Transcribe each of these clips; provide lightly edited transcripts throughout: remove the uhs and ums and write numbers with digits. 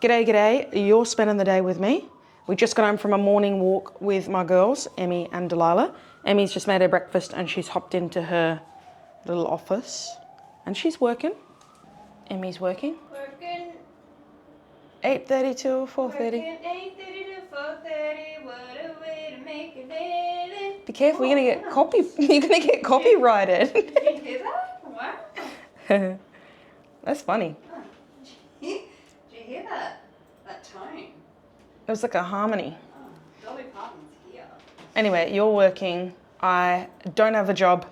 G'day, g'day. You're spending the day with me. We just got home from a morning walk with my girls, Emmy and Delilah. Emmy's just made her breakfast and she's hopped into her little office and she's working. Emmy's working. Working. 8:30 till 4:30. Working 8:30 to 4:30. What a way to make a living. Be careful, you're gonna get You're gonna get copyrighted. Did you hear that? Wow. That's funny. Did you hear that? That tone. It was like a harmony. Oh, Dolly Parton's here. Anyway, you're working. I don't have a job.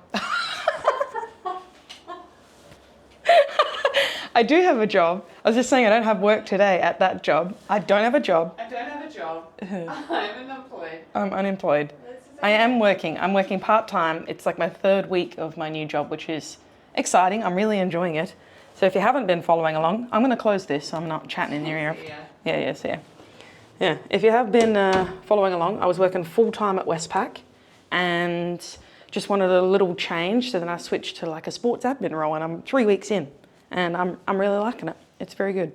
I do have a job. I was just saying I don't have work today at that job. I don't have a job. I don't have a job. I'm unemployed. I'm unemployed. I am working. I'm working part-time. It's like my 3rd week of my new job, which is exciting. I'm really enjoying it. So if you haven't been following along, I'm going to close this so I'm not chatting in your ear. Yeah. If you have been following along, I was working full-time at Westpac and just wanted a little change. So then I switched to like a sports admin role and I'm 3 weeks in and I'm really liking it. It's very good.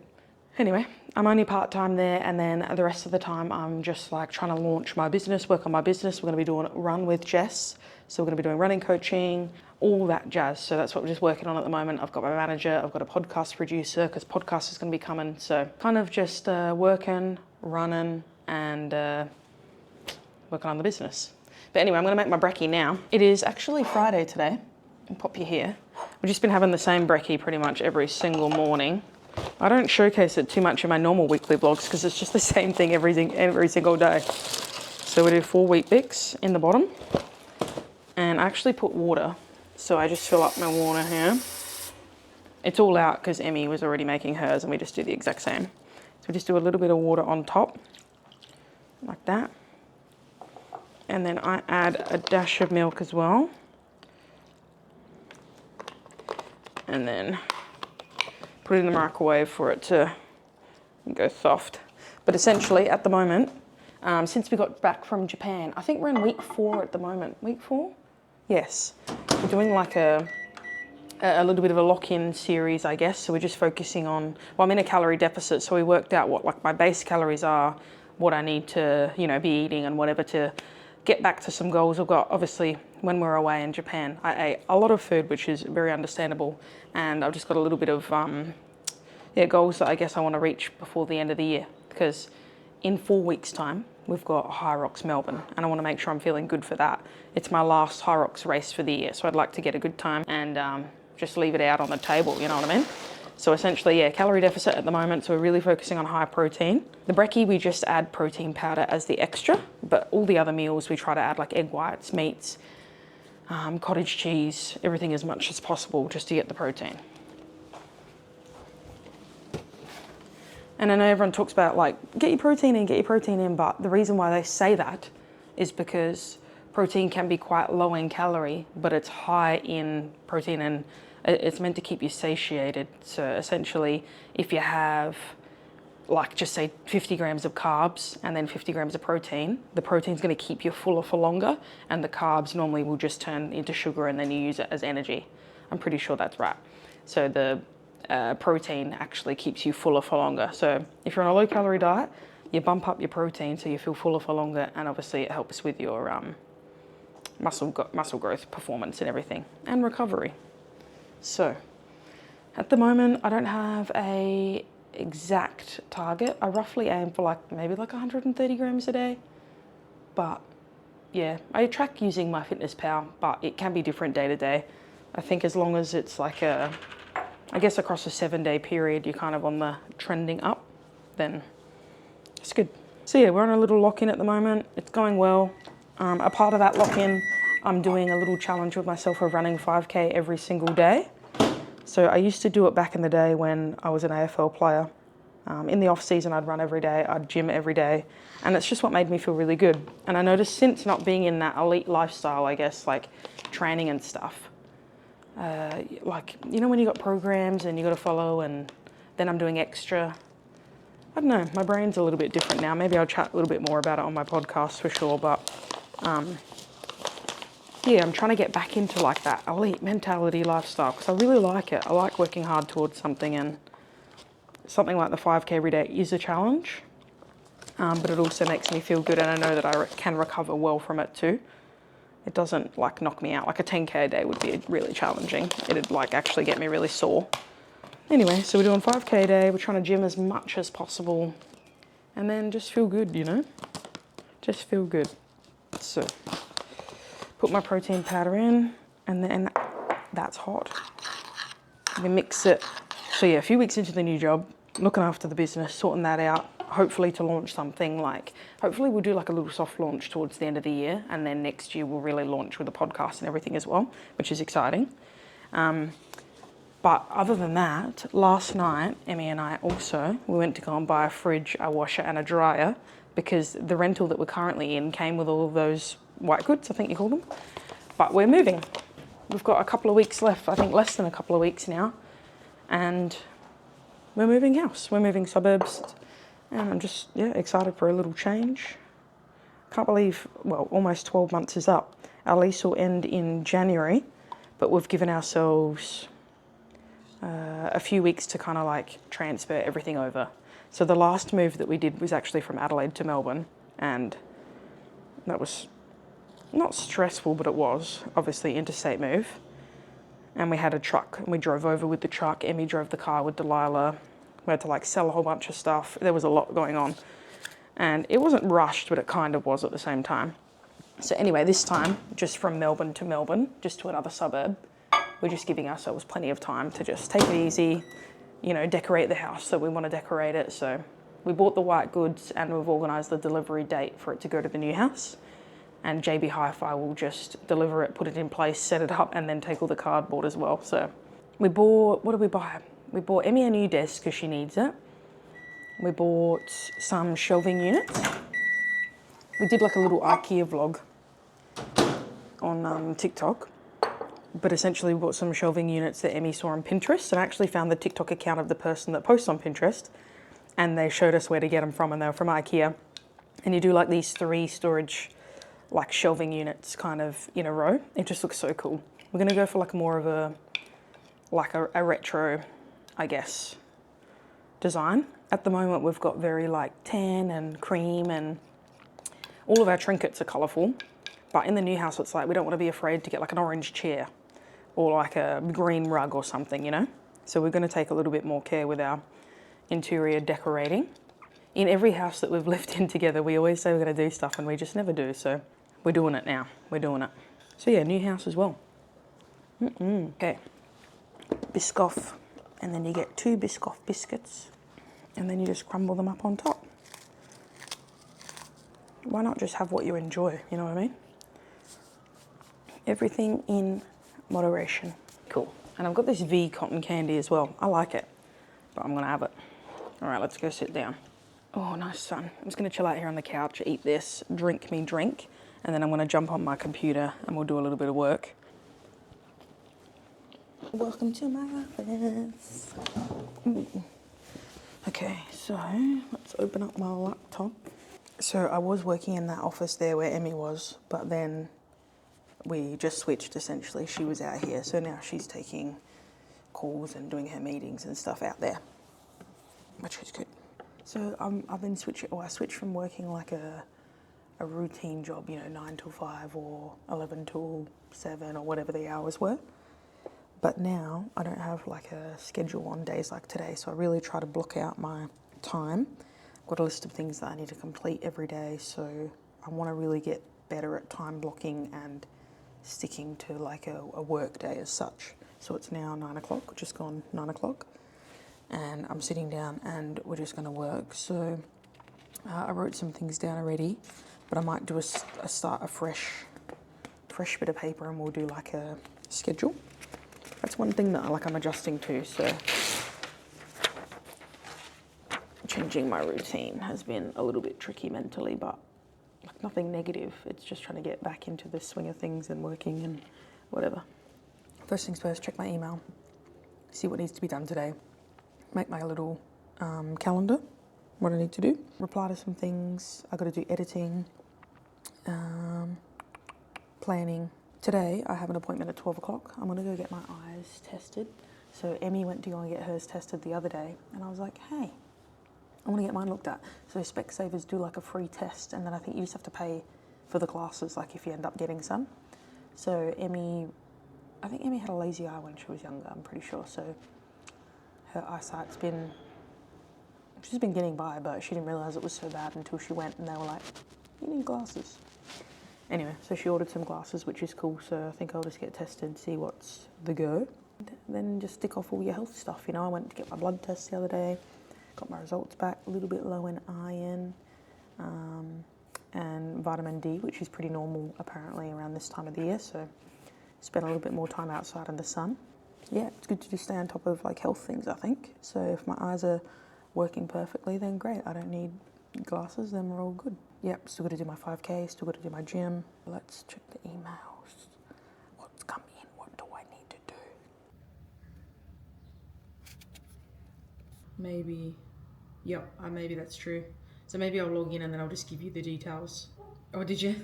Anyway, I'm only part-time there and then the rest of the time I'm just like trying to launch my business, work on my business. We're going to be doing Run with Jess. So we're going to be doing running coaching, all that jazz. So that's what we're just working on at the moment. I've got my manager, I've got a podcast producer because podcast is going to be coming. So kind of just working, running and working on the business. But anyway, I'm going to make my brekkie now. It is actually Friday today. I'll pop you here. We've just been having the same brekkie pretty much every single morning. I don't showcase it too much in my normal weekly vlogs because it's just the same thing every single day. So we do 4 wheat bix in the bottom. And I actually put water. So I just fill up my water here. It's all out because Emmy was already making hers and we just do the exact same. So we just do a little bit of water on top, like that. And then I add a dash of milk as well. And then put it in the microwave for it to go soft. But essentially at the moment, since we got back from Japan, I think we're in week 4 at the moment. Week 4? Yes. We're doing like a little bit of a lock-in series, I guess. So we're just focusing on, well, I'm in a calorie deficit. So we worked out what like my base calories are, what I need to, be eating and whatever to get back to some goals. I've got, obviously, when we were away in Japan, I ate a lot of food, which is very understandable. And I've just got a little bit of, goals that I guess I want to reach before the end of the year. Because in 4 weeks' time, we've got High Rocks Melbourne, and I want to make sure I'm feeling good for that. It's my last High Rocks race for the year, so I'd like to get a good time and just leave it out on the table, you know what I mean? So essentially, calorie deficit at the moment, so we're really focusing on high protein. The brekkie, we just add protein powder as the extra, but all the other meals we try to add like egg whites, meats, cottage cheese, everything as much as possible just to get the protein. And I know everyone talks about like, get your protein in, but the reason why they say that is because protein can be quite low in calorie, but it's high in protein and it's meant to keep you satiated. So essentially, if you have like just say 50 grams of carbs and then 50 grams of protein, the protein's gonna keep you fuller for longer and the carbs normally will just turn into sugar and then you use it as energy. I'm pretty sure that's right. So the protein actually keeps you fuller for longer. So if you're on a low calorie diet, you bump up your protein so you feel fuller for longer, and obviously it helps with your muscle growth, performance and everything, and recovery. So at the moment, I don't have a exact target. I roughly aim for maybe 130 grams a day, but yeah, I track using MyFitnessPal, but it can be different day to day. I think as long as it's like I guess across a 7-day period, you're kind of on the trending up, then it's good. So yeah, we're on a little lock-in at the moment. It's going well. A part of that lock-in, I'm doing a little challenge with myself of running 5K every single day. So I used to do it back in the day when I was an AFL player. In the off season, I'd run every day, I'd gym every day, and it's just what made me feel really good. And I noticed since not being in that elite lifestyle, I guess, like training and stuff, when you got programs and you got to follow and then I'm doing extra, I don't know, my brain's a little bit different now. Maybe I'll chat a little bit more about it on my podcast for sure, but I'm trying to get back into like that elite mentality lifestyle because I really like it. I like working hard towards something and something like the 5K every day is a challenge, but it also makes me feel good, and I know that I can recover well from it too. It doesn't like knock me out. Like a 10K a day would be really challenging. It'd like actually get me really sore. Anyway, so we're doing 5K a day. We're trying to gym as much as possible and then just feel good, you know? Just feel good. So put my protein powder in, and then that's hot. We mix it. So yeah, a few weeks into the new job, looking after the business, sorting that out, hopefully to launch something like, hopefully we'll do like a little soft launch towards the end of the year, and then next year we'll really launch with the podcast and everything as well, which is exciting. But other than that, last night, Emmy and I we went to go and buy a fridge, a washer and a dryer, because the rental that we're currently in came with all of those white goods, I think you call them. But we're moving. We've got a couple of weeks left, I think less than a couple of weeks now. And we're moving house, we're moving suburbs. And I'm just, excited for a little change. Can't believe, almost 12 months is up. Our lease will end in January, but we've given ourselves a few weeks to kind of like transfer everything over. So the last move that we did was actually from Adelaide to Melbourne, and that was not stressful, but it was obviously interstate move. And we had a truck and we drove over with the truck. Emmy drove the car with Delilah. We had to like sell a whole bunch of stuff. There was a lot going on, and it wasn't rushed, but it kind of was at the same time. So anyway, this time just from Melbourne to Melbourne, just to another suburb, we're just giving ourselves plenty of time to just take it easy, you know, decorate the house that we want to decorate it. So we bought the white goods and we've organised the delivery date for it to go to the new house. And JB Hi-Fi will just deliver it, put it in place, set it up, and then take all the cardboard as well. So we bought, what did we buy? We bought Emmy a new desk because she needs it. We bought some shelving units. We did like a little IKEA vlog on TikTok. But essentially we bought some shelving units that Emmy saw on Pinterest, and I actually found the TikTok account of the person that posts on Pinterest, and they showed us where to get them from, and they were from IKEA. And you do like these 3 storage like shelving units kind of in a row. It just looks so cool. We're gonna go for like more of a retro, I guess, design. At the moment we've got very like tan and cream, and all of our trinkets are colourful. But in the new house it's like we don't want to be afraid to get like an orange chair or like a green rug or something, you know? So we're gonna take a little bit more care with our interior decorating. In every house that we've lived in together, we always say we're gonna do stuff and we just never do. So we're doing it now. We're doing it. So yeah, new house as well. Okay. Biscoff. And then you get 2 Biscoff biscuits. And then you just crumble them up on top. Why not just have what you enjoy? You know what I mean? Everything in moderation. Cool. And I've got this V cotton candy as well. I like it, but I'm gonna have it. All right, let's go sit down. Oh, nice sun. I'm just gonna chill out here on the couch, eat this, drink me drink, and then I'm gonna jump on my computer and we'll do a little bit of work. Welcome to my office. Ooh. Okay, so let's open up my laptop. So I was working in that office there where Emmy was, but then we just switched essentially. She was out here, so now she's taking calls and doing her meetings and stuff out there, which is good. So I switched from working like a routine job, you know, 9 till 5 or 11 till 7 or whatever the hours were. But now I don't have like a schedule on days like today, so I really try to block out my time. I've got a list of things that I need to complete every day, so I want to really get better at time blocking and sticking to like a work day as such. So it's now 9 o'clock, just gone 9 o'clock, and I'm sitting down and we're just going to work. So I wrote some things down already, but I might do a fresh bit of paper and we'll do like a schedule. That's one thing that I'm adjusting to, so changing my routine has been a little bit tricky mentally, but like nothing negative. It's just trying to get back into the swing of things and working and whatever. First things first, check my email, see what needs to be done today, make my little calendar, what I need to do, reply to some things. I got to do editing, planning. Today I have an appointment at 12 o'clock. I'm going to go get my eyes tested. So Emmy went to go and get hers tested the other day, and I was like, hey, I want to get mine looked at. So Specsavers do like a free test, and then I think you just have to pay for the glasses, like if you end up getting some. So I think Emmy had a lazy eye when she was younger, I'm pretty sure. So her eyesight's she's been getting by, but she didn't realise it was so bad until she went and they were like, you need glasses. Anyway, so she ordered some glasses, which is cool. So I think I'll just get tested, see what's the go. Then just tick off all your health stuff. You know, I went to get my blood test the other day, got my results back, a little bit low in iron, and vitamin D, which is pretty normal apparently around this time of the year. So spend a little bit more time outside in the sun. Yeah, it's good to just stay on top of like health things, I think. So if my eyes are working perfectly, then great. I don't need glasses, then we're all good. Yep, still got to do my 5K, still got to do my gym. Let's check the emails. What's come in? What do I need to do? Maybe, yep, maybe that's true. So maybe I'll log in and then I'll just give you the details. Oh, did you?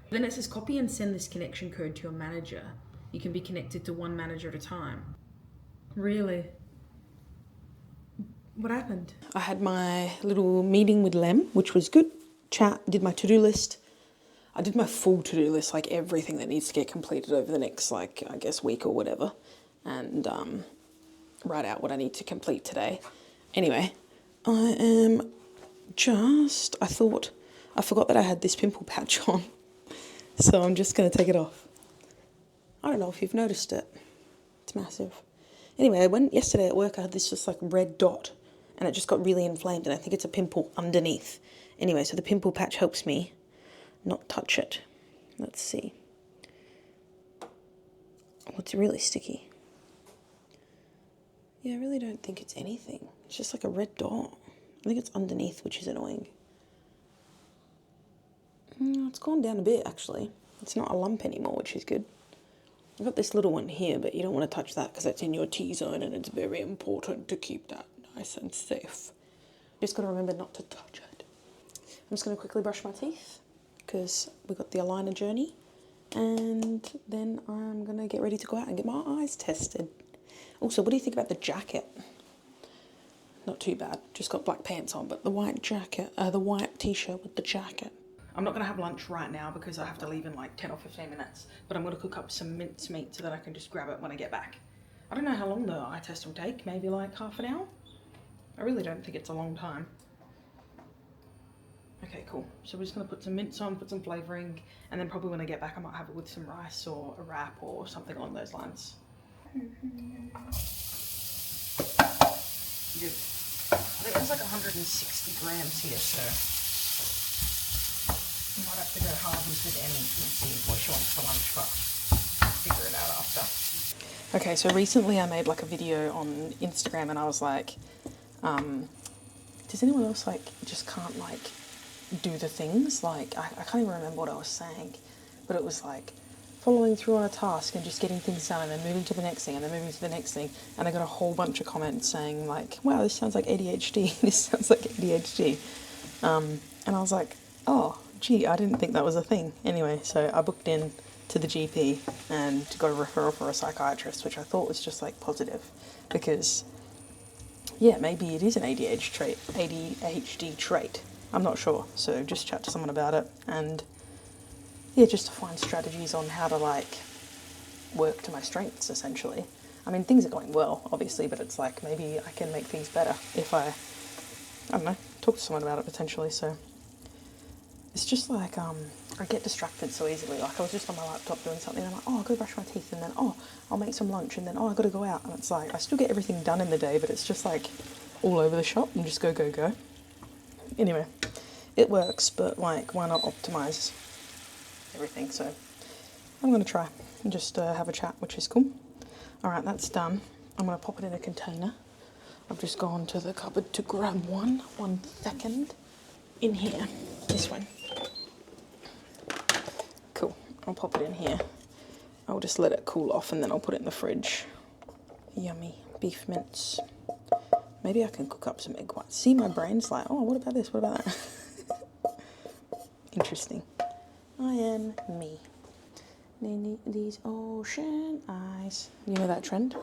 Then it says copy and send this connection code to your manager. You can be connected to one manager at a time. Really? What happened? I had my little meeting with Lem, which was good. Chat, did my to-do list. I did my full to-do list, like everything that needs to get completed over the next, like, I guess, week or whatever. And write out what I need to complete today. Anyway, I forgot that I had this pimple patch on. So I'm just going to take it off. I don't know if you've noticed it. It's massive. Anyway, yesterday at work I had this just like red dot and it just got really inflamed and I think it's a pimple underneath. Anyway, so the pimple patch helps me not touch it. Let's see. Oh, it's really sticky. Yeah, I really don't think it's anything. It's just like a red dot. I think it's underneath, which is annoying. It's gone down a bit, actually. It's not a lump anymore, which is good. I've got this little one here, but you don't want to touch that because that's in your T-zone and it's very important to keep that nice and safe. Just got to remember not to touch it. I'm just going to quickly brush my teeth because we've got the aligner journey. And then I'm going to get ready to go out and get my eyes tested. Also, what do you think about the jacket? Not too bad. Just got black pants on, but the white jacket, the white T-shirt with the jacket. I'm not going to have lunch right now because I have to leave in like 10 or 15 minutes, but I'm going to cook up some mincemeat so that I can just grab it when I get back. I don't know how long the eye test will take, maybe like half an hour? I really don't think it's a long time. Okay, cool. So we're just going to put some mince on, put some flavouring, and then probably when I get back I might have it with some rice or a wrap or something along those lines. Good. I think there's like 160 grams here, so I might have to go halves with Emmy and see what she wants for lunch, but figure it out after. Okay, so recently I made like a video on Instagram and I was like, does anyone else like just can't like do the things? Like, I can't even remember what I was saying, but it was like following through on a task and just getting things done and then moving to the next thing and then moving to the next thing. And I got a whole bunch of comments saying like, wow, this sounds like ADHD. This sounds like ADHD. And I was like, oh, gee, I didn't think that was a thing. Anyway, so I booked in to the GP and got a referral for a psychiatrist, which I thought was just like positive because, yeah, maybe it is an ADHD trait. I'm not sure. So just chat to someone about it and yeah, just to find strategies on how to like work to my strengths essentially. I mean, things are going well, obviously, but it's like maybe I can make things better if I don't know, talk to someone about it potentially. So it's just like, I get distracted so easily. Like I was just on my laptop doing something and I'm like, oh, I've got to brush my teeth and then, oh, I'll make some lunch and then, oh, I've got to go out. And it's like, I still get everything done in the day, but it's just like all over the shop and just go, go, go. Anyway, it works, but like, why not optimize everything? So I'm going to try and just have a chat, which is cool. All right, that's done. I'm going to pop it in a container. I've just gone to the cupboard to grab one. 1 second. In here. This one. Cool. I'll pop it in here. I'll just let it cool off and then I'll put it in the fridge. Yummy. Beef mince. Maybe I can cook up some egg whites. See, my brain's like, oh, what about this? What about that? Interesting. I am me. These ocean eyes. You know that trend?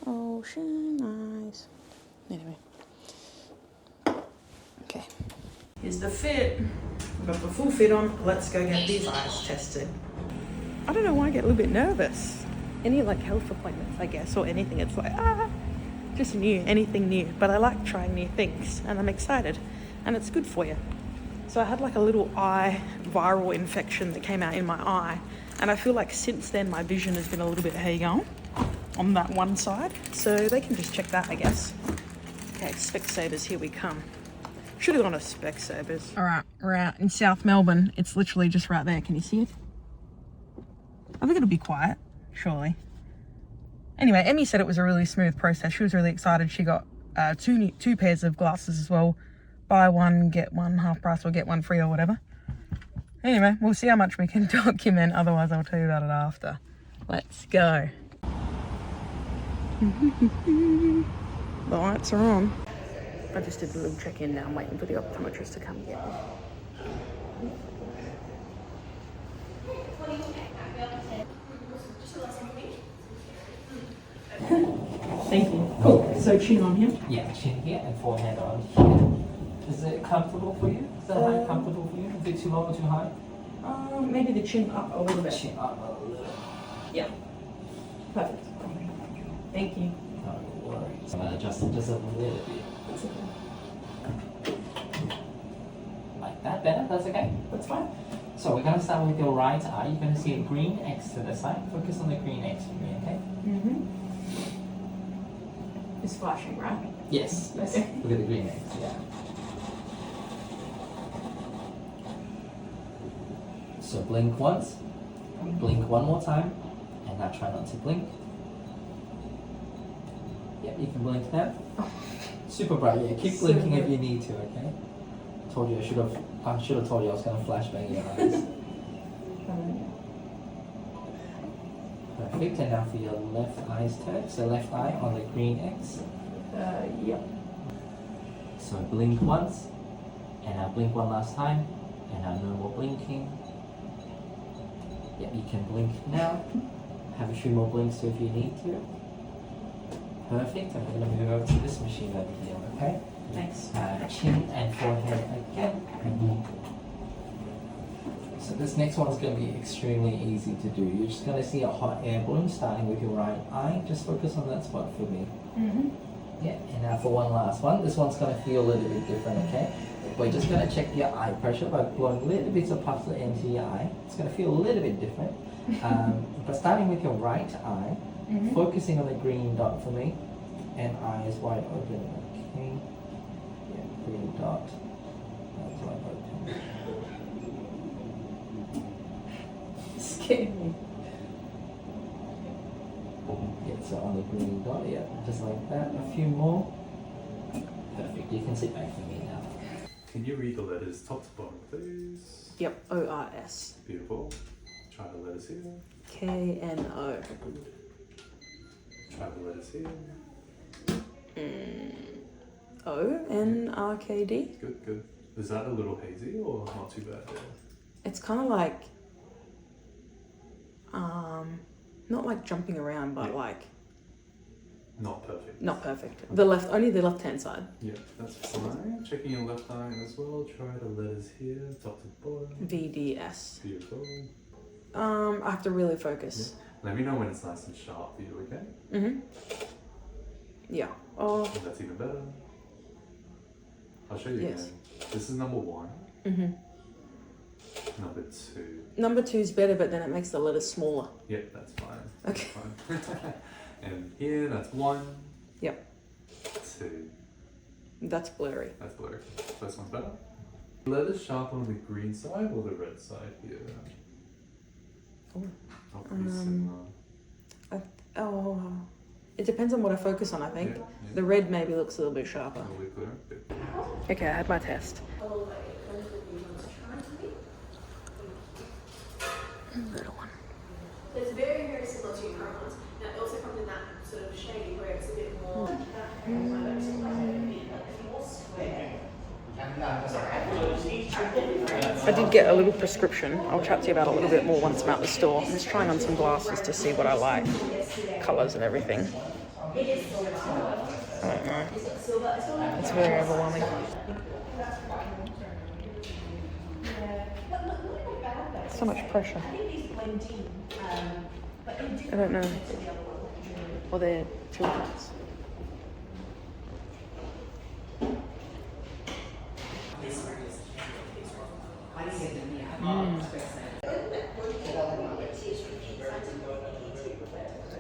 Ocean eyes. Anyway. Okay. Here's the fit. I've got the full fit on. Let's go get these eyes tested. I don't know why I get a little bit nervous. Any like health appointments, I guess, or anything. It's like, just new, anything new. But I like trying new things and I'm excited and it's good for you. So I had like a little eye viral infection that came out in my eye. And I feel like since then my vision has been a little bit, how you going? On that one side. So they can just check that, I guess. Okay, Specsavers, here we come. Should have gone to Specsavers. All right, we're out in South Melbourne. It's literally just right there. Can you see it? I think it'll be quiet, surely. Anyway, Emmy said it was a really smooth process. She was really excited. She got two pairs of glasses as well. Buy one, get one half price, or get one free or whatever. Anyway, we'll see how much we can document. Otherwise, I'll tell you about it after. Let's go. The lights are on. I just did a little check-in now. I'm waiting for the optometrist to come get me. Thank you. Oh, so chin on here? Yeah, chin here and forehead on here. Is it comfortable for you? Is that height comfortable for you? Is it too low or too high? Maybe the chin up a little bit. Chin up a little. Yeah. Perfect. Thank you. No worries. I'm gonna adjust it just a little bit. Like that, better? That's okay? That's fine. So we're gonna start with your right eye. You're gonna see a green X to the side. Focus on the green X for me, okay? It's flashing, right? Yes. Yes. Look at the green X, yeah. So blink once, blink one more time, and now try not to blink. Yep, you can blink now. Super bright, yeah. Keep blinking if you need to, okay? Told you I should have told you I was gonna flashbang your eyes. Perfect, and now for your left eye's turn. So left eye on the green X. Yep. So blink once, and now blink one last time, and now no more blinking. Yep, you can blink now. Have a few more blinks if you need to. Perfect, I'm going to move over to this machine over here, okay? Thanks. Chin and forehead again. So this next one is going to be extremely easy to do. You're just going to see a hot air balloon starting with your right eye. Just focus on that spot for me. Yeah, and now for one last one. This one's going to feel a little bit different, okay? We're just going to check your eye pressure by blowing little bits of pus into your eye. It's going to feel a little bit different. But starting with your right eye, focusing on the green dot for me, and eyes wide open, okay? Yeah, green dot, eyes wide open. Scared me. Yeah, so on the green dot, yeah, just like that. A few more. Perfect, you can sit back for me now. Can you read the letters top to bottom, please? Yep, O-R-S. Beautiful. Try the letters here. K-N-O. Try the letters here. O-N-R-K-D. Good, good. Is that a little hazy or not too bad there? It's kind of like, not like jumping around, but like Not perfect. not perfect. Only the left-hand side. Yeah, that's fine. Checking your left eye as well. Try the letters here, top to bottom. V-D-S. Beautiful. I have to really focus. Yeah. Let me know when it's nice and sharp for you, okay? Yeah. Oh. And that's even better. I'll show you Yes. again. This is number 1. Number 2. Number 2 is better, but then it makes the letters smaller. Yep, that's fine. Okay. That's fine. And here, that's 1. Yep. 2. That's blurry. That's blurry. First one's better. Letters sharp on the green side or the red side here? Oh. Oh, pretty similar. It depends on what I focus on, I think. Yeah. The red maybe looks a little bit sharper. A little bit clearer. Good. Okay, I had my test. Little one. It's very, very similar to your current ones. Now, it also comes in that sort of shady where it's a bit more. I did get a little prescription. I'll chat to you about it a little bit more once I'm out the store. I'm just trying on some glasses to see what I like, colours and everything. I don't know. It's very overwhelming. So much pressure. I don't know. Or they're children's.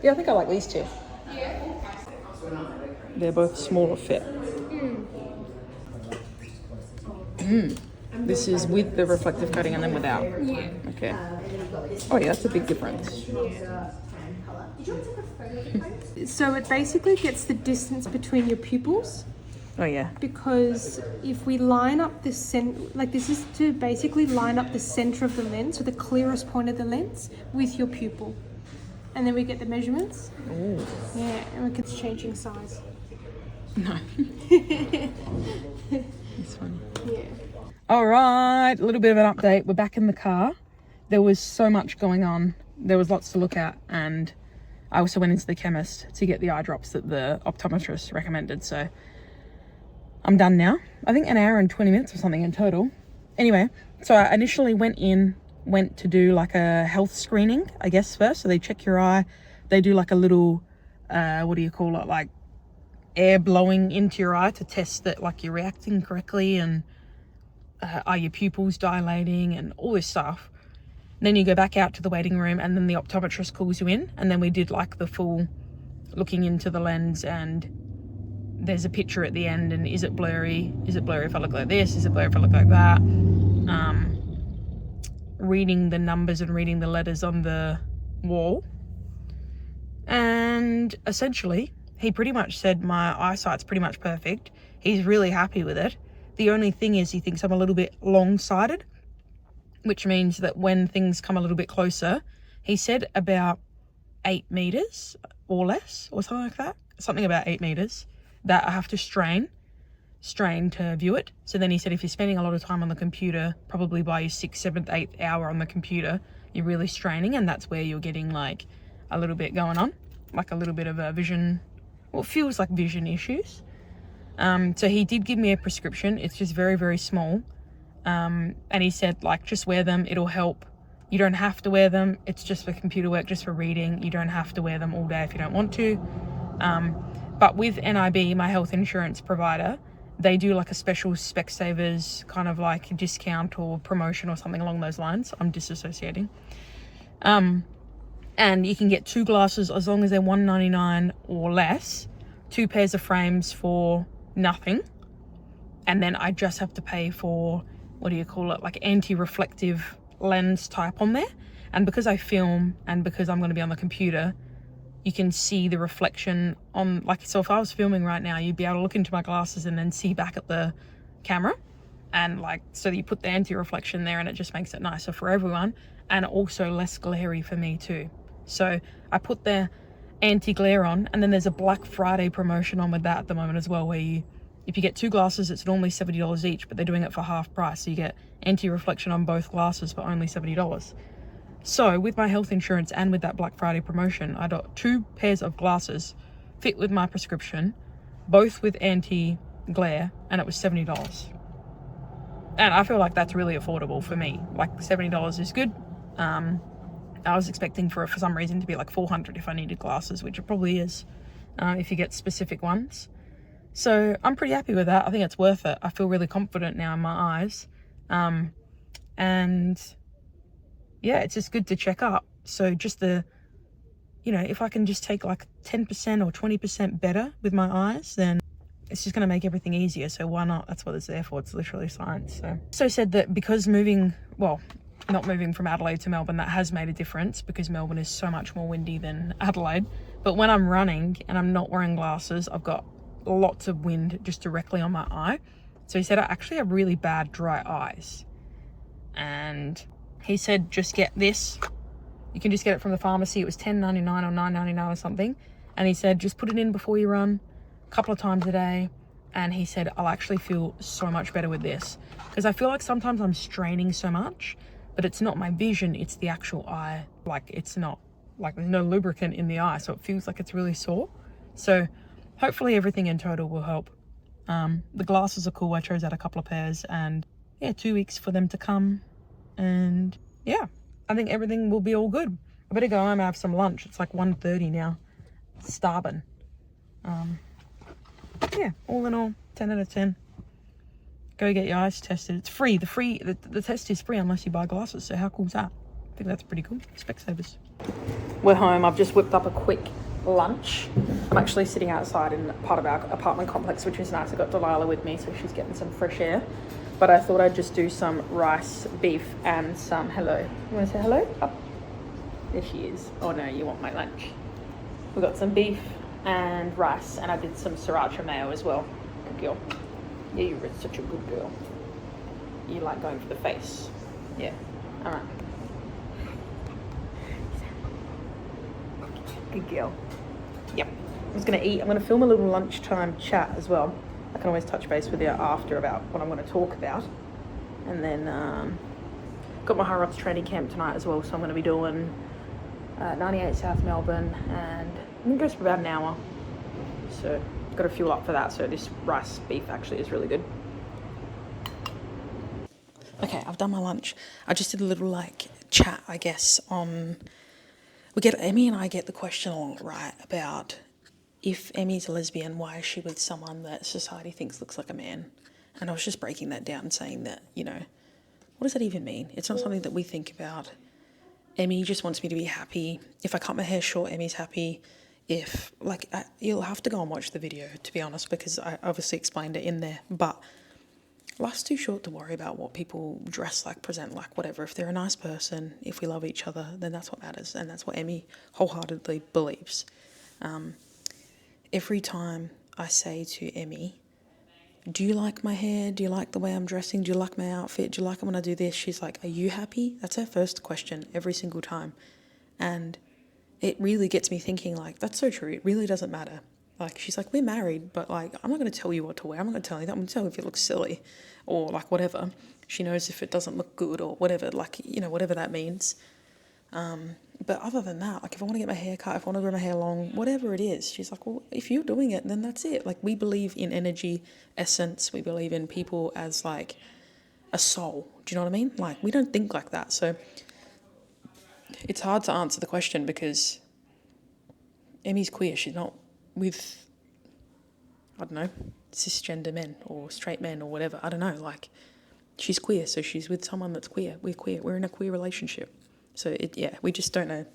Yeah, I think I like these two. They're both smaller fit. This is with the reflective coating and then without. Yeah. Okay. Oh yeah, that's a big difference. So it basically gets the distance between your pupils, Oh yeah. because if we line up the like this is to basically line up the center of the lens, so the clearest point of the lens with your pupil. And then we get the measurements. Ooh. Yeah, and we can changing size. No. It's funny. Yeah. All right, a little bit of an update. We're back in the car. There was so much going on. There was lots to look at, and I also went into the chemist to get the eye drops that the optometrist recommended. So I'm done now. I think an hour and 20 minutes or something in total. Anyway, so I initially went to do like a health screening, I guess, first. So they check your eye. They do like a little, what do you call it? Like air blowing into your eye to test that like you're reacting correctly and are your pupils dilating and all this stuff. And then you go back out to the waiting room and then the optometrist calls you in, and then we did like the full looking into the lens, and there's a picture at the end, and is it blurry? Is it blurry if I look like this? Is it blurry if I look like that? Reading the numbers and reading the letters on the wall. And essentially, he pretty much said my eyesight's pretty much perfect. He's really happy with it. The only thing is he thinks I'm a little bit long-sighted, which means that when things come a little bit closer, he said about 8 meters or less or something like that. Something about 8 meters that I have to strain to view it. So then he said if you're spending a lot of time on the computer, probably by your 6th, 7th, 8th hour on the computer, you're really straining, and that's where you're getting like a little bit going on, like a little bit of a vision, well, it feels like vision issues. So he did give me a prescription. It's just very, very small. And he said like, just wear them, it'll help. You don't have to wear them. It's just for computer work, just for reading. You don't have to wear them all day if you don't want to. But with NIB, my health insurance provider, they do like a special Specsavers kind of like discount or promotion or something along those lines. I'm disassociating. And you can get 2 glasses as long as they're $1.99 or less, 2 pairs of frames for nothing. And then I just have to pay for, what do you call it, like anti-reflective lens type on there. And because I film and because I'm going to be on the computer, you can see the reflection on, like, so if I was filming right now, you'd be able to look into my glasses and then see back at the camera. And like, so you put the anti-reflection there and it just makes it nicer for everyone, and also less glary for me too. So I put the anti-glare on, and then there's a Black Friday promotion on with that at the moment as well, where if you get 2 glasses, it's normally $70 each, but they're doing it for half price. So you get anti-reflection on both glasses for only $70. So with my health insurance and with that Black Friday promotion, I got 2 pairs of glasses fit with my prescription, both with anti-glare, and it was $70. And I feel like that's really affordable for me. Like $70 is good. I was expecting for some reason to be like $400 if I needed glasses, which it probably is if you get specific ones. So I'm pretty happy with that. I think it's worth it. I feel really confident now in my eyes. And yeah, it's just good to check up. So just if I can just take like 10% or 20% better with my eyes, then it's just going to make everything easier. So why not? That's what it's there for. It's literally science. So said that because not moving from Adelaide to Melbourne, that has made a difference, because Melbourne is so much more windy than Adelaide. But when I'm running and I'm not wearing glasses, I've got lots of wind just directly on my eye. So he said I actually have really bad dry eyes. And he said, just get this. You can just get it from the pharmacy. It was $10.99 or $9.99 or something. And he said, just put it in before you run a couple of times a day. And he said, I'll actually feel so much better with this. Because I feel like sometimes I'm straining so much, but it's not my vision, it's the actual eye. Like, it's not, like, there's no lubricant in the eye, so it feels like it's really sore. So hopefully everything in total will help. The glasses are cool. I chose out a couple of pairs, and yeah, 2 weeks for them to come. And yeah, I think everything will be all good. I better go home and have some lunch. It's like 1:30 now. Starving. Yeah, all in all, 10 out of 10. Go get your eyes tested. It's free. The test is free unless you buy glasses. So how cool is that? I think that's pretty cool. Specsavers. We're home. I've just whipped up a quick lunch. I'm actually sitting outside in part of our apartment complex, which is nice. I got Delilah with me, so she's getting some fresh air. But I thought I'd just do some rice, beef, and some hello. You want to say hello? Oh, there she is. Oh no, you want my lunch. We got some beef and rice, and I did some sriracha mayo as well. Good girl. Yeah, you're such a good girl. You like going for the face. Yeah. All right. Good girl. Yep. I'm just gonna eat. I'm gonna film a little lunchtime chat as well. I can always touch base with you after about what I'm gonna talk about. And then got my High Rocks training camp tonight as well, so I'm gonna be doing 98 South Melbourne, and I'm gonna go for about an hour. So got to fuel up for that. So this rice beef actually is really good. Okay, I've done my lunch. I just did a little like chat, I guess, on. Emmy and I get the question a lot, right, about if Emmy's a lesbian, why is she with someone that society thinks looks like a man? And I was just breaking that down and saying that, what does that even mean? It's not something that we think about. Emmy just wants me to be happy. If I cut my hair short, Emmy's happy. If, you'll have to go and watch the video, to be honest, because I obviously explained it in there. But life's too short to worry about what people dress like, present like, whatever. If they're a nice person, if we love each other, then that's what matters. And that's what Emmy wholeheartedly believes. Every time I say to Emmy, do you like my hair? Do you like the way I'm dressing? Do you like my outfit? Do you like it when I do this? She's like, are you happy? That's her first question every single time. And it really gets me thinking, like, that's so true. It really doesn't matter. Like, she's like, we're married, but, like, I'm not going to tell you what to wear. I'm not going to tell you that. I'm going to tell you if it looks silly or, like, whatever. She knows if it doesn't look good or whatever, like, whatever that means. But other than that, like, if I want to get my hair cut, if I want to grow my hair long, whatever it is, she's like, well, if you're doing it, then that's it. Like, we believe in energy, essence. We believe in people as, like, a soul. Do you know what I mean? Like, we don't think like that. So it's hard to answer the question because Emmy's queer. She's not with, I don't know, cisgender men or straight men or whatever. I don't know. Like, she's queer, so she's with someone that's queer. We're queer. We're in a queer relationship. So, we just don't know.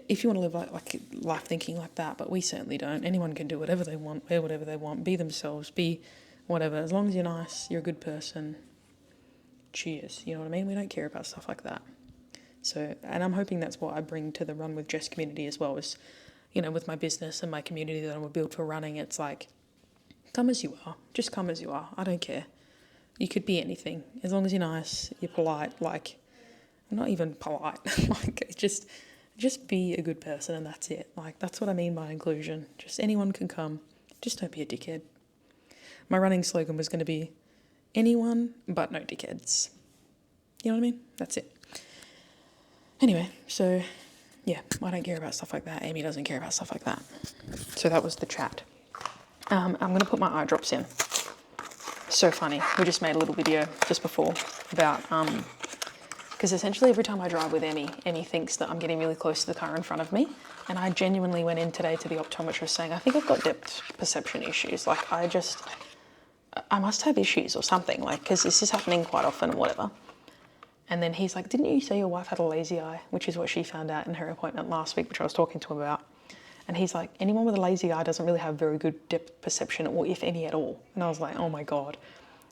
If you want to live like life thinking like that, but we certainly don't. Anyone can do whatever they want, wear whatever they want, be themselves, be whatever. As long as you're nice, you're a good person, cheers. You know what I mean? We don't care about stuff like that. So, and I'm hoping that's what I bring to the Run With Jess community as well, is, with my business and my community that I will build for running. It's like, come as you are. Just come as you are. I don't care. You could be anything. As long as you're nice, you're polite, like, not even polite, like, just be a good person and that's it. Like, that's what I mean by inclusion. Just anyone can come. Just don't be a dickhead. My running slogan was going to be, anyone but no dickheads. You know what I mean? That's it. Anyway, so, yeah, I don't care about stuff like that. Amy doesn't care about stuff like that. So that was the chat. I'm going to put my eye drops in. So funny. We just made a little video just before about, because essentially every time I drive with Emmy thinks that I'm getting really close to the car in front of me. And I genuinely went in today to the optometrist saying, I think I've got depth perception issues. Like, I must have issues or something, like, because this is happening quite often or whatever. And then he's like, didn't you say your wife had a lazy eye? Which is what she found out in her appointment last week, which I was talking to him about. And he's like, anyone with a lazy eye doesn't really have very good depth perception, or if any at all. And I was like, oh my God.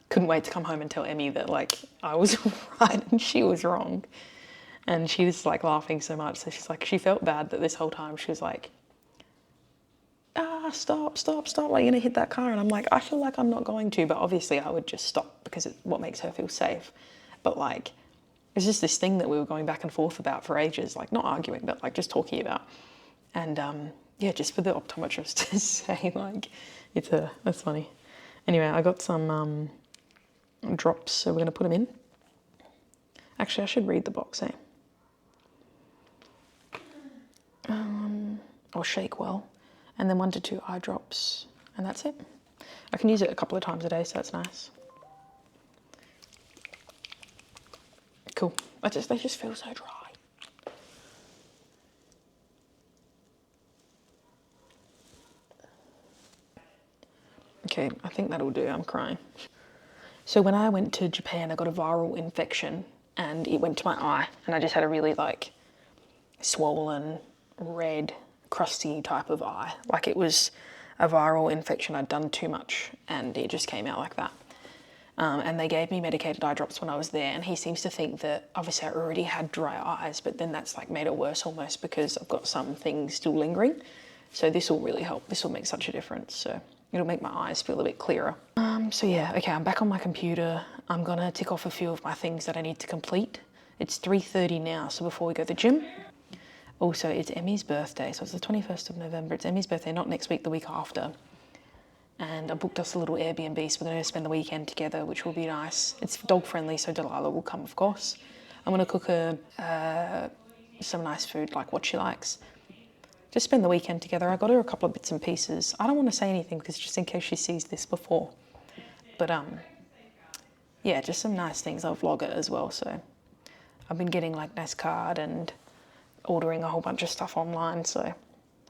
Couldn't wait to come home and tell Emmy that, like, I was right and she was wrong. And she was, like, laughing so much. So she's like, she felt bad that this whole time she was like, stop, like, you're going to hit that car. And I'm like, I feel like I'm not going to, but obviously I would just stop because it's what makes her feel safe. But, like, it's just this thing that we were going back and forth about for ages, like, not arguing, but, like, just talking about. And, just for the optometrist to say, like, that's funny. Anyway, I got some drops, so we're going to put them in. Actually, I should read the box, or shake well. and then 1 to 2 eye drops, and that's it. I can use it a couple of times a day, so that's nice. Cool. They just feel so dry. Okay, I think that'll do. I'm crying. So when I went to Japan, I got a viral infection and it went to my eye, and I just had a really like swollen, red, crusty type of eye. Like it was a viral infection. I'd done too much and it just came out like that. And they gave me medicated eye drops when I was there, and he seems to think that obviously I already had dry eyes, but then that's like made it worse almost because I've got some things still lingering. So this will really help. This will make such a difference. So it'll make my eyes feel a bit clearer. So yeah, okay, I'm back on my computer. I'm gonna tick off a few of my things that I need to complete. It's 3:30 now, so before we go to the gym. Also, it's Emmy's birthday, so it's the 21st of November. It's Emmy's birthday, not next week, the week after. And I booked us a little Airbnb, so we're gonna spend the weekend together, which will be nice. It's dog friendly, so Delilah will come, of course. I'm gonna cook her some nice food, like what she likes. Just spend the weekend together. I got her a couple of bits and pieces. I don't want to say anything because just in case she sees this before. But yeah, just some nice things. I'll vlog it as well. So I've been getting like nice card and ordering a whole bunch of stuff online. So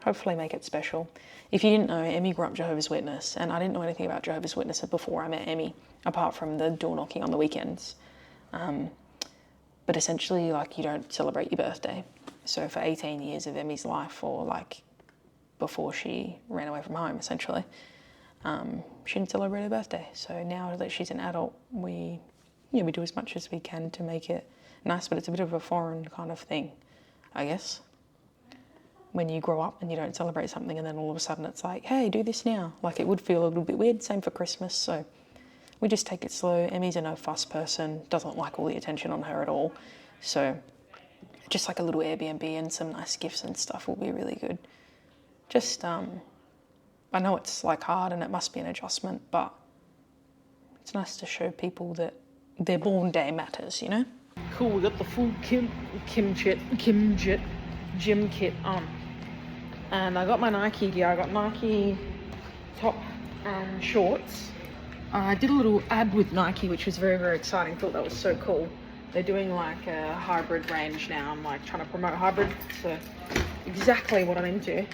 hopefully make it special. If you didn't know, Emmy grew up Jehovah's Witness, and I didn't know anything about Jehovah's Witness before I met Emmy, apart from the door knocking on the weekends. But essentially, like, you don't celebrate your birthday. So for 18 years of Emmy's life, or like before she ran away from home, essentially, she didn't celebrate her birthday. So now that she's an adult, we do as much as we can to make it nice, but it's a bit of a foreign kind of thing, I guess. When you grow up and you don't celebrate something and then all of a sudden it's like, hey, do this now. Like it would feel a little bit weird. Same for Christmas. So we just take it slow. Emmy's a no fuss person, doesn't like all the attention on her at all. So just like a little Airbnb and some nice gifts and stuff will be really good. Just, I know it's like hard and it must be an adjustment, but it's nice to show people that their born day matters, you know? Cool, we got the full gym kit on. And I got my Nike gear. I got Nike top and shorts. I did a little ad with Nike, which was very, very exciting. Thought that was so cool. They're doing like a hybrid range now. I'm like trying to promote hybrid, so exactly what I'm into.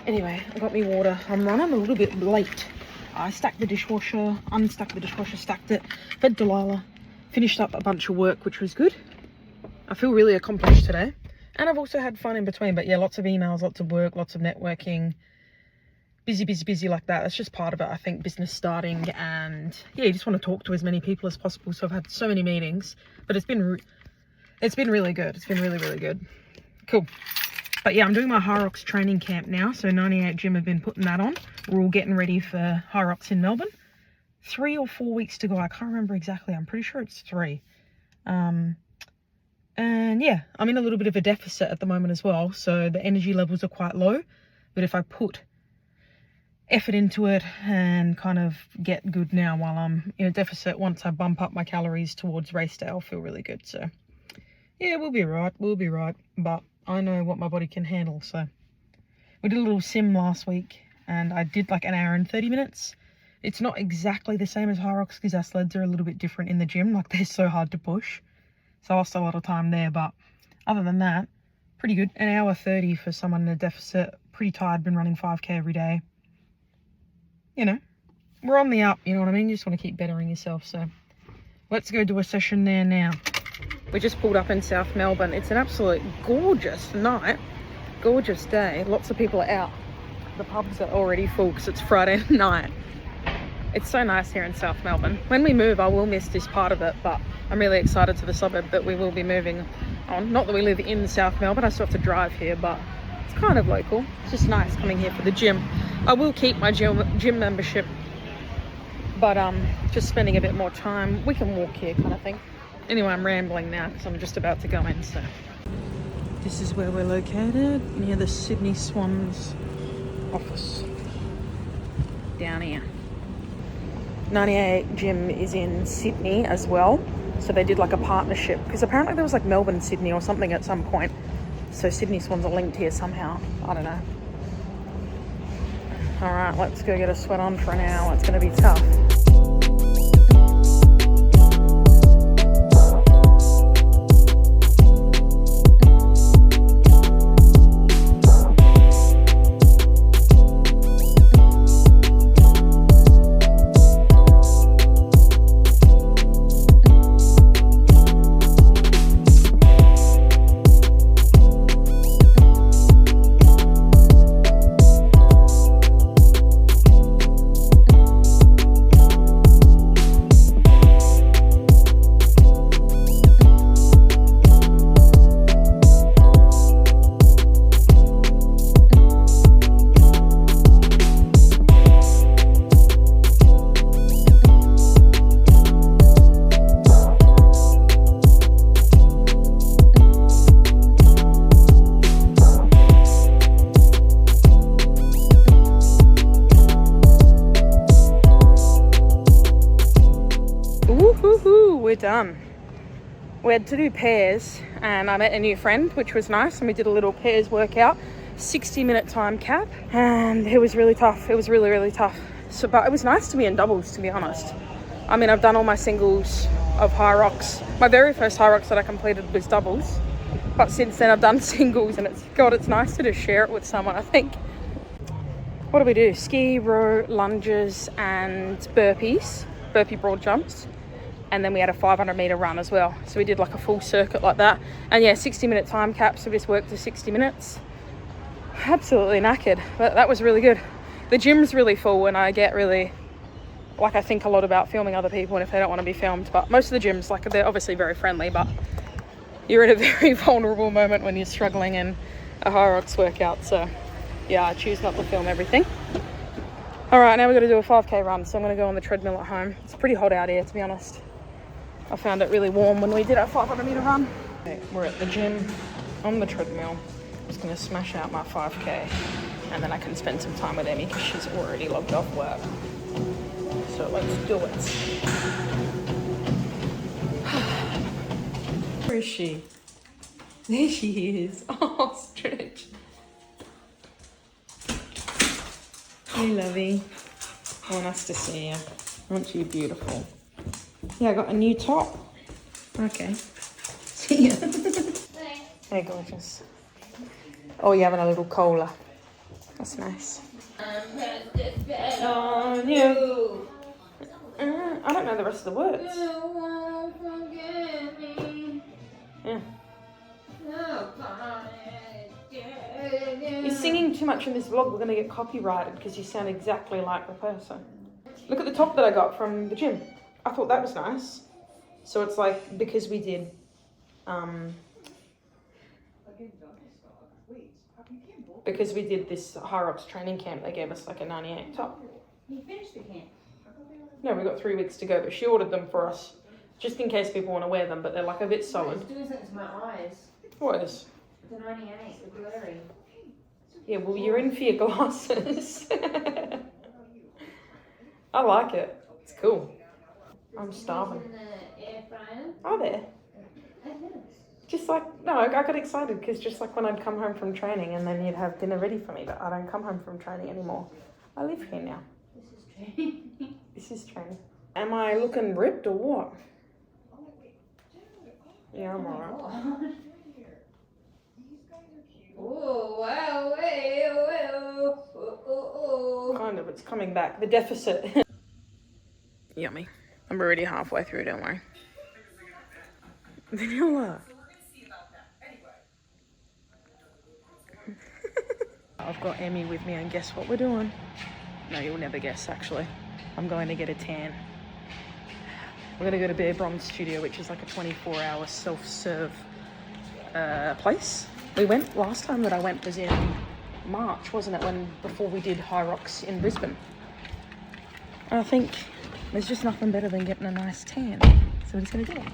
Anyway, I got me water. I'm running a little bit late. I stacked the dishwasher, unstacked the dishwasher, stacked it, fed Delilah, finished up a bunch of work, which was good. I feel really accomplished today. And I've also had fun in between, but yeah, lots of emails, lots of work, lots of networking. Busy like that. That's just part of it, I think, business starting. And yeah, you just want to talk to as many people as possible. So I've had so many meetings, but it's been really good. It's been really good. Cool. But yeah, I'm doing my Hyrox training camp now. So 98 Gym have been putting that on. We're all getting ready for Hyrox in Melbourne. 3 or 4 weeks to go. I can't remember exactly. I'm pretty sure it's 3. And yeah, I'm in a little bit of a deficit at the moment as well. So the energy levels are quite low. But if I put effort into it and kind of get good now while I'm in a deficit, once I bump up my calories towards race day, I'll feel really good. So yeah, we'll be right, but I know what my body can handle. So we did a little sim last week and I did like an hour and 30 minutes. It's not exactly the same as Hyrox because our sleds are a little bit different in the gym, like they're so hard to push, so I lost a lot of time there. But other than that, pretty good. An hour 30 for someone in a deficit. Pretty tired, been running 5k every day. You know, we're on the up, you know what I mean? You just want to keep bettering yourself. So let's go do a session there now. We just pulled up in South Melbourne. It's an absolute gorgeous night, gorgeous day. Lots of people are out. The pubs are already full because it's Friday night. It's so nice here in South Melbourne. When we move, I will miss this part of it, but I'm really excited to the suburb that we will be moving on. Not that we live in South Melbourne, I still have to drive here, but it's kind of local. It's just nice coming here for the gym. I will keep my gym membership, but just spending a bit more time. We can walk here kind of thing. Anyway, I'm rambling now because I'm just about to go in. So this is where we're located, near the Sydney Swans office. Down here. 98 Gym is in Sydney as well. So they did like a partnership because apparently there was like Melbourne, Sydney or something at some point. So Sydney Swans are linked here somehow. I don't know. All right, let's go get a sweat on for an hour. It's gonna be tough. We're done. We had to do pairs and I met a new friend, which was nice, and we did a little pairs workout, 60-minute time cap, and it was really tough. It was really, really tough. So, but it was nice to be in doubles, to be honest. I mean, I've done all my singles of high rocks. My very first high rocks that I completed was doubles, but since then I've done singles, and it's nice to just share it with someone, I think. What do we do? Ski, row, lunges, and burpees, burpee broad jumps. And then we had a 500-meter run as well. So we did like a full circuit like that. And yeah, 60-minute time cap, so we just worked to 60 minutes. Absolutely knackered, but that was really good. The gym's really full, and I get really, like, I think a lot about filming other people and if they don't want to be filmed. But most of the gyms, like, they're obviously very friendly, but you're in a very vulnerable moment when you're struggling in a high rocks workout. So yeah, I choose not to film everything. All right, now we've got to do a 5K run. So I'm going to go on the treadmill at home. It's pretty hot out here, to be honest. I found it really warm when we did our 500-meter run. Okay, we're at the gym on the treadmill. I'm just going to smash out my 5K, and then I can spend some time with Emmy because she's already logged off work. So let's do it. Where is she? There she is. Oh, stretch. Hey, lovey. Oh, nice to see you. Aren't you beautiful? Yeah, I got a new top. Okay. See ya. Hey, gorgeous. Oh, you're having a little cola. That's nice. On you. I don't know the rest of the words. You won't forget me. Yeah. You're singing too much in this vlog. We're going to get copyrighted because you sound exactly like the person. Look at the top that I got from the gym. I thought that was nice. So it's like, because we did this High Rocks training camp, they gave us like a 98 top. You finished the camp? No, we got 3 weeks to go, but she ordered them for us just in case people want to wear them, but they're like a bit solid. It's doing something to my eyes. What is? The 98, the blurry. Yeah, well, you're in for your glasses. I like it. It's cool. I'm starving. In the air fryer? Are there? Just like, no, I got excited because just like when I'd come home from training and then you'd have dinner ready for me, but I don't come home from training anymore. I live here now. This is training. This is training. Am I looking ripped or what? Yeah, I'm alright. Oh, wow, wow, wow. Kind of, it's coming back. The deficit. Yummy. I'm already halfway through, don't worry. Vanilla. I've got Emmy with me, and guess what we're doing? No, you'll never guess, actually. I'm going to get a tan. We're going to go to Bear Bronze Studio, which is like a 24-hour self-serve place. We went, last time that I went was in March, wasn't it? Before we did High Rocks in Brisbane. And I think there's just nothing better than getting a nice tan. So we're just going to do it.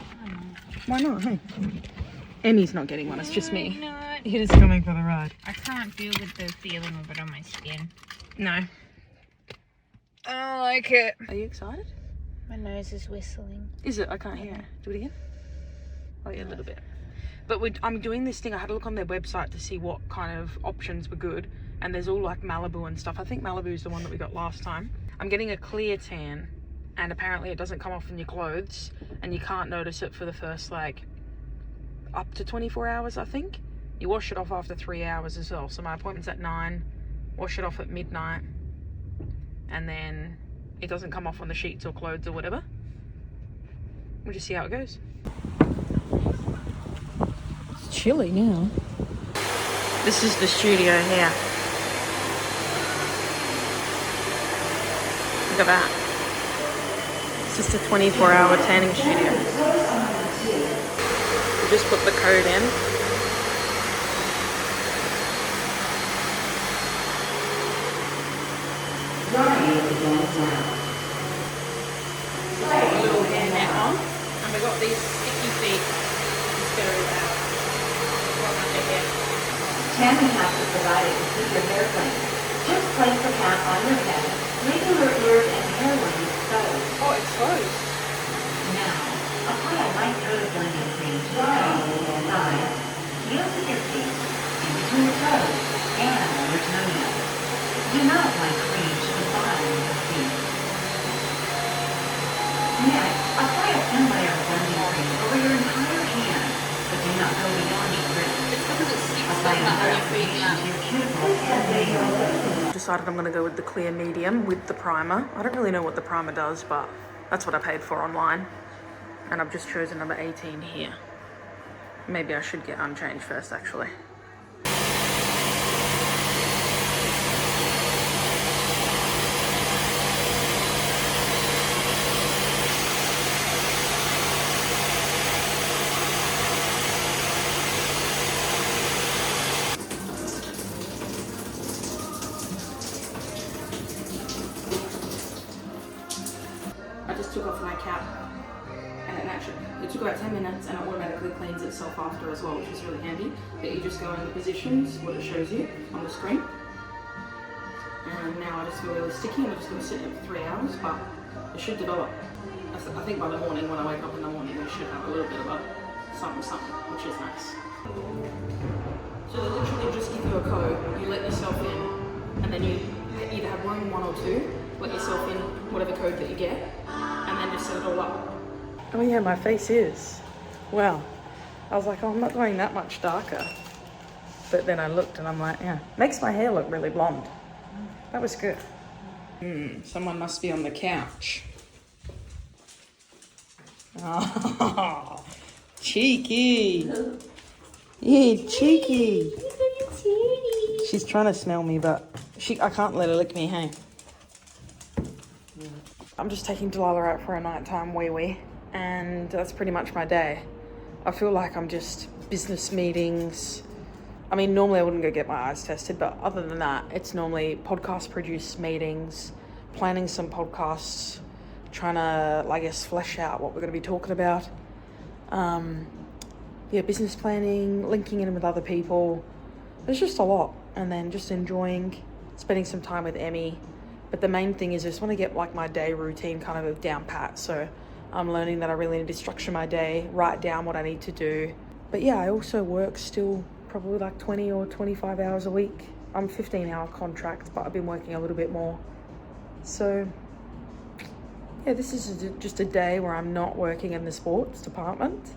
Why not, hey? Emmy's not getting one, it's just me. Not. You're just coming for the ride. I can't feel the feeling of it on my skin. No. I don't like it. Are you excited? My nose is whistling. Is it? I can't hear it. Do it again. Oh yeah, a little bit. But I'm doing this thing. I had a look on their website to see what kind of options were good. and there's all like Malibu and stuff. I think Malibu's the one that we got last time. I'm getting a clear tan, and apparently it doesn't come off in your clothes, and you can't notice it for the first like up to 24 hours, I think. You wash it off after 3 hours as well. So my appointment's at 9, wash it off at midnight, and then it doesn't come off on the sheets or clothes or whatever. We'll just see how it goes. It's chilly now. This is the studio here. Look at that. It's just a 24-hour tanning studio. We just put the code in. A little hair net on, and we got these sticky feet. It's very bad. Tanning has to provide it to keep your hair clean. Just place the cap on your head, making your ears and hairline exposed. Oh, exposed. Now, apply a light coat of blending cream to the nose, eyes, heels of your feet, in between the toes, and on your toenails. Do not apply cream to the bottom of the feet. Next, apply a thin layer of blending cream over your entire hand, but do not go beyond your wrist. Decided I'm going to go with the clear medium with the primer. I don't really know what the primer does, but that's what I paid for online. And I've just chosen number 18 here. Maybe I should get unchanged first, actually. I just took off my cap, and it took about 10 minutes, and it automatically cleans itself after as well, which is really handy. But you just go into positions, what it shows you on the screen. And now I just feel really sticky, and I'm just going to sit there for 3 hours, but it should develop. I think by the morning, when I wake up in the morning, I should have a little bit of a something, which is nice. So they literally just give you a code, you let yourself in, and then you either have room 1 or 2, let yourself in whatever code that you get, and then just set it all up. Oh yeah, my face is. Wow. I was like, oh, I'm not going that much darker. But then I looked and I'm like, yeah, makes my hair look really blonde. That was good. Someone must be on the couch. Oh, cheeky. Yeah, cheeky. She's trying to smell me, but I can't let her lick me, hey? I'm just taking Delilah out for a nighttime wee-wee, and that's pretty much my day. I feel like I'm just business meetings. I mean, normally I wouldn't go get my eyes tested, but other than that, it's normally podcast produce meetings, planning some podcasts, trying to, I guess, flesh out what we're going to be talking about. Yeah, business planning, linking in with other people. There's just a lot. And then just enjoying, spending some time with Emmy. But the main thing is I just want to get like my day routine kind of down pat. So I'm learning that I really need to structure my day, write down what I need to do. But yeah, I also work still probably like 20 or 25 hours a week. I'm 15-hour contract, but I've been working a little bit more. So yeah, this is just a day where I'm not working in the sports department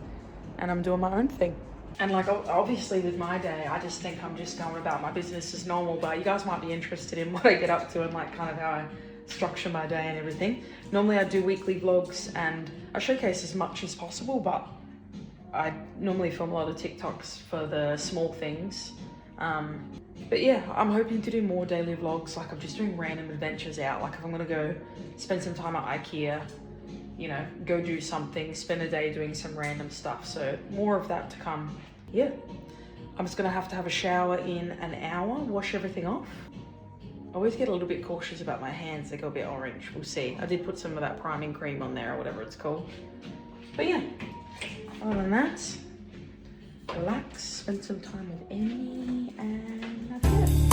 and I'm doing my own thing. And like, obviously with my day, I just think I'm just going about my business as normal, but you guys might be interested in what I get up to and like kind of how I structure my day and everything. Normally I do weekly vlogs and I showcase as much as possible, but I normally film a lot of TikToks for the small things. But yeah, I'm hoping to do more daily vlogs. Like I'm just doing random adventures out. Like if I'm gonna go spend some time at IKEA, you know, go do something, spend a day doing some random stuff. So more of that to come. Yeah, I'm just gonna have to have a shower in an hour, wash everything off. I always get a little bit cautious about my hands. They go a bit orange. We'll see. I did put some of that priming cream on there or whatever it's called. But yeah, other than that, relax, spend some time with Emmy, and that's it.